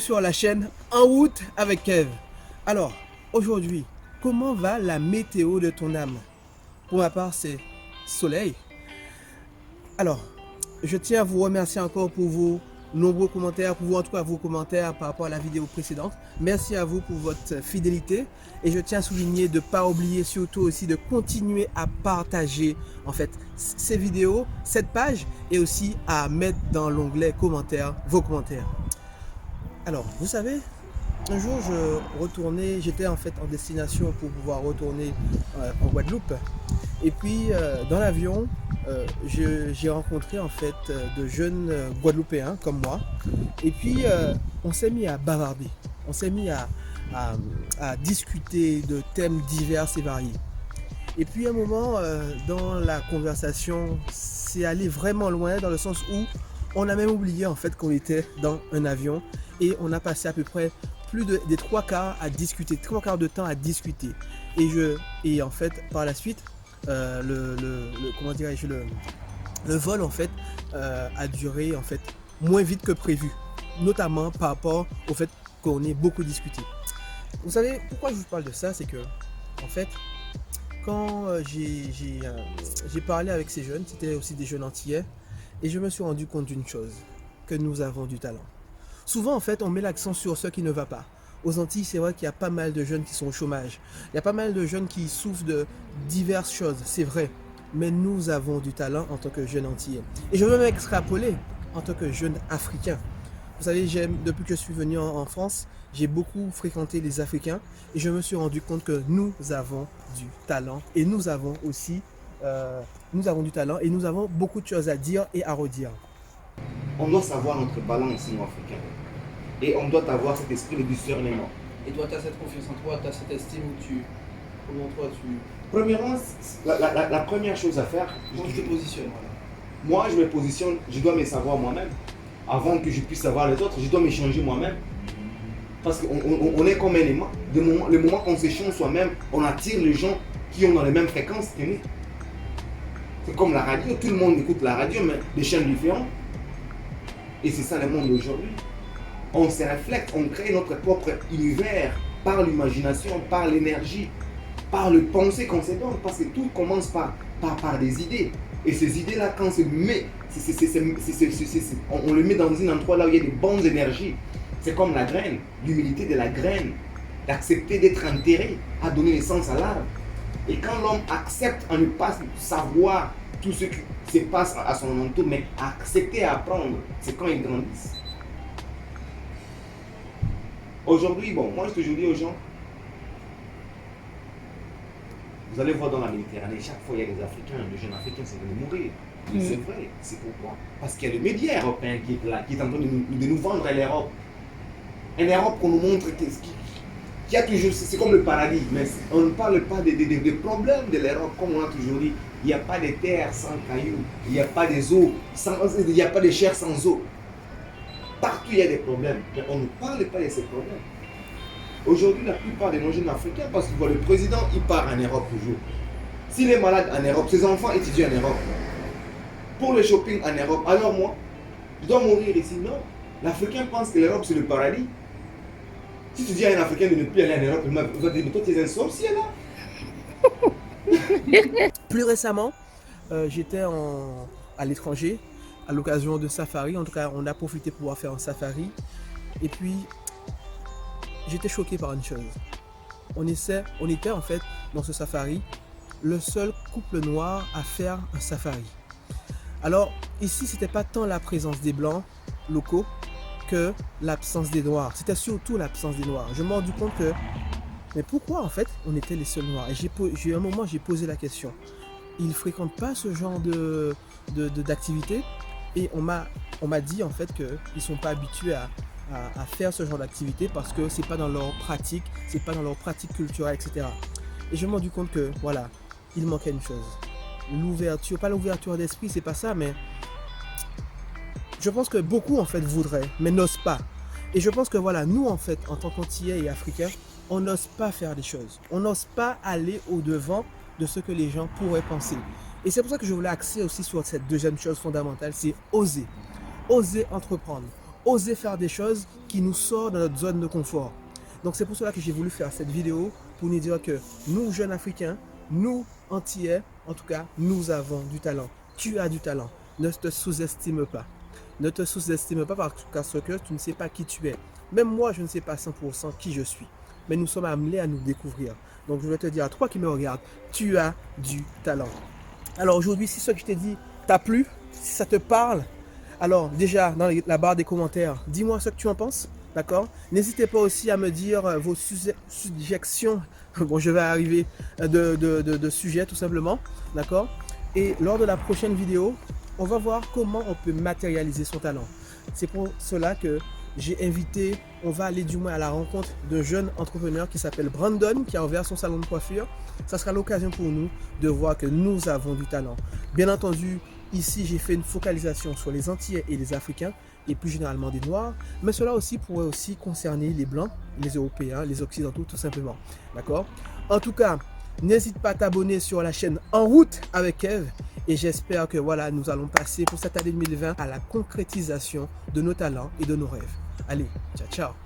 sur la chaîne En route avec Kev. Alors, aujourd'hui, comment va la météo de ton âme? Pour ma part, c'est soleil. Alors, je tiens à vous remercier encore pour vos nombreux commentaires, pour vous, en tout cas vos commentaires par rapport à la vidéo précédente. Merci à vous pour votre fidélité. Et je tiens à souligner de ne pas oublier surtout aussi de continuer à partager en fait ces vidéos, cette page, et aussi à mettre dans l'onglet commentaires vos commentaires. Alors, vous savez, un jour j'étais en fait en destination pour pouvoir retourner en Guadeloupe. Et puis dans l'avion, j'ai rencontré en fait de jeunes Guadeloupéens comme moi. Et puis on s'est mis à bavarder, on s'est mis à discuter de thèmes divers et variés. Et puis à un moment dans la conversation, c'est allé vraiment loin dans le sens où on a même oublié en fait qu'on était dans un avion et on a passé à peu près plus des trois quarts à discuter, trois quarts de temps à discuter. Et en fait par la suite, comment dirais-je, le vol en fait a duré en fait moins vite que prévu, notamment par rapport au fait qu'on ait beaucoup discuté. Vous savez pourquoi je vous parle de ça, c'est que en fait quand j'ai parlé avec ces jeunes, c'était aussi des jeunes antillais, et je me suis rendu compte d'une chose, que nous avons du talent. Souvent en fait on met l'accent sur ce qui ne va pas. Aux Antilles, c'est vrai qu'il y a pas mal de jeunes qui sont au chômage. Il y a pas mal de jeunes qui souffrent de diverses choses, c'est vrai. Mais nous avons du talent en tant que jeunes antillais. Et je veux même extrapoler en tant que jeune africain. Vous savez, depuis que je suis venu en France, j'ai beaucoup fréquenté les Africains et je me suis rendu compte que nous avons du talent et nous avons aussi du talent et nous avons beaucoup de choses à dire et à redire. On doit savoir notre balance, nous, Africains. Et on doit avoir cet esprit de discernement. Et toi, tu as cette confiance en toi, tu as cette estime où comment toi tu... Premièrement, la première chose à faire, Comment tu te positionnes, voilà. Moi, je me positionne, je dois me savoir moi-même. Avant que je puisse savoir les autres, je dois me changer moi-même. Parce qu'on est comme un aimant. Le moment qu'on se change soi-même, on attire les gens qui ont dans les mêmes fréquences que nous. C'est comme la radio, tout le monde écoute la radio, mais des chaînes différentes. Et c'est ça le monde d'aujourd'hui. On se reflète, on crée notre propre univers par l'imagination, par l'énergie, par le pensée qu'on se donne. Parce que tout commence par des idées. Et ces idées-là, quand on se met, on le met dans un endroit là où il y a des bonnes énergies. C'est comme la graine, l'humilité de la graine, d'accepter d'être enterré, à donner naissance à l'arbre. Et quand l'homme accepte à ne pas savoir tout ce qui se passe à son entour, mais accepter à apprendre, c'est quand il grandit. Aujourd'hui, moi je te dis aux gens, vous allez voir dans la Méditerranée, chaque fois il y a des Africains, des jeunes Africains, c'est de mourir. C'est vrai, c'est pourquoi? Parce qu'il y a le média européen qui est là, qui est en train de nous vendre l'Europe. Une Europe qu'on nous montre qui a toujours, c'est comme le paradis, mais on ne parle pas des problèmes de l'Europe, comme on a toujours dit. Il n'y a pas de terre sans cailloux, il n'y a pas des eaux, il n'y a pas de chair sans eau. Partout il y a des problèmes, mais on ne parle pas de ces problèmes. Aujourd'hui, la plupart de nos jeunes Africains, parce que le président, il part en Europe toujours. S'il est malade en Europe, ses enfants étudient en Europe. Pour le shopping en Europe, alors moi, je dois mourir ici. Non, l'Africain pense que l'Europe c'est le paradis. Si tu dis à un Africain de ne plus aller en Europe, il va dire, mais toi tu es un sorcier là. Plus récemment, j'étais à l'étranger à l'occasion de safari. En tout cas, on a profité pour pouvoir faire un safari. Et puis, j'étais choqué par une chose. On était en fait dans ce safari le seul couple noir à faire un safari. Alors ici, c'était pas tant la présence des blancs locaux que l'absence des noirs. C'était surtout l'absence des noirs. Je me suis rendu compte que, mais pourquoi en fait on était les seuls noirs? Et un moment, j'ai posé la question. Ils ne fréquentent pas ce genre d'activité, et on m'a dit en fait qu'ils ne sont pas habitués à faire ce genre d'activité parce que c'est pas dans leur pratique, c'est pas dans leur pratique culturelle, etc. Et je me suis rendu compte que voilà, il manquait une chose. L'ouverture, pas l'ouverture d'esprit, c'est pas ça, mais je pense que beaucoup en fait voudraient, mais n'osent pas. Et je pense que voilà, nous en fait, en tant qu'Antillais et Africains, on n'ose pas faire des choses. On n'ose pas aller au-devant de ce que les gens pourraient penser. Et c'est pour ça que je voulais axer aussi sur cette deuxième chose fondamentale, c'est oser. Oser entreprendre. oser faire des choses qui nous sortent de notre zone de confort. Donc c'est pour cela que j'ai voulu faire cette vidéo pour nous dire que nous, jeunes Africains, nous, Antillais, en tout cas, nous avons du talent. Tu as du talent. Ne te sous-estime pas. Ne te sous-estime pas parce que tu ne sais pas qui tu es. Même moi, je ne sais pas 100% qui je suis. Mais nous sommes amenés à nous découvrir. Donc je vais te dire à toi qui me regardes, tu as du talent. Alors aujourd'hui, si ce que je t'ai dit t'a plu, si ça te parle, alors déjà dans la barre des commentaires, dis-moi ce que tu en penses. D'accord? N'hésitez pas aussi à me dire vos suggestions. Bon, je vais arriver de sujets tout simplement. D'accord? Et lors de la prochaine vidéo, on va voir comment on peut matérialiser son talent. C'est pour cela que j'ai invité, on va aller du moins à la rencontre d'un jeune entrepreneur qui s'appelle Brandon, qui a ouvert son salon de coiffure. Ça sera l'occasion pour nous de voir que nous avons du talent. Bien entendu, ici j'ai fait une focalisation sur les Antillais et les Africains, et plus généralement des Noirs, mais cela aussi pourrait aussi concerner les Blancs, les Européens, les Occidentaux tout simplement. D'accord? En tout cas, n'hésite pas à t'abonner sur la chaîne En Route avec Kev. Et j'espère que voilà, nous allons passer pour cette année 2020 à la concrétisation de nos talents et de nos rêves. Allez, ciao, ciao.